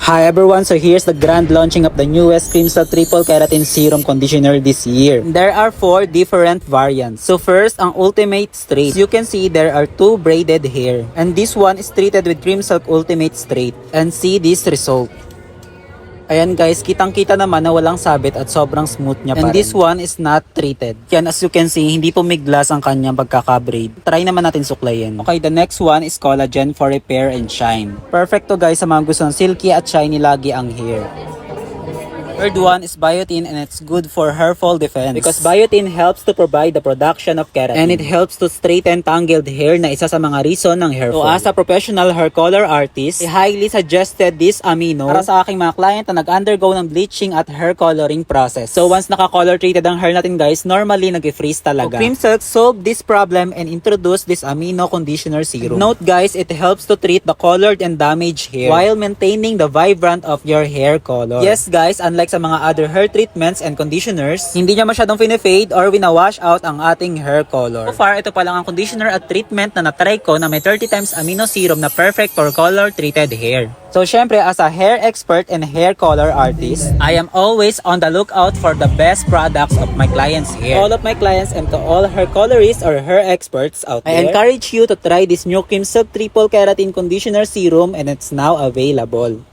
Hi everyone, so here's the grand launching of the newest Cream Silk Triple Keratin Serum Conditioner this year. There are 4 different variants. So first, ang Ultimate Straight. As you can see, there are 2 braided hair. And this one is treated with Cream Silk Ultimate Straight. And see this result. Ayan guys, kitang-kita naman na walang sabit at sobrang smooth niya pa rin. And this one is not treated. Yan, as you can see, hindi pumiglas ang kanyang pagkaka-braid. Try naman natin suklayin. Okay, the next one is Collagen for Repair and Shine. Perfect to guys sa mga gusto ng silky at shiny lagi ang hair. Third one is biotin, and it's good for hair fall defense because biotin helps to provide the production of keratin and it helps to straighten tangled hair na isa sa mga reason ng hair fall. So as a professional hair color artist, I highly suggested this amino para sa aking mga client na nag-undergo ng bleaching at hair coloring process. So once naka-color treated ang hair natin guys, normally nag-freeze talaga. So Cream Silk solved this problem and introduced this amino conditioner serum. Note guys, it helps to treat the colored and damaged hair while maintaining the vibrant of your hair color. Yes guys, unlike sa mga other hair treatments and conditioners, hindi niya masyadong fine-fade or wina-wash out ang ating hair color. So far, ito pa lang ang conditioner at treatment na natry ko na may 30 times amino serum na perfect for color treated hair. So syempre, as a hair expert and hair color artist, I am always on the lookout for the best products of my clients' hair. All of my clients and to all hair colorists or hair experts out there, I encourage you to try this new Cream Silk Triple Keratin Conditioner Serum, and it's now available.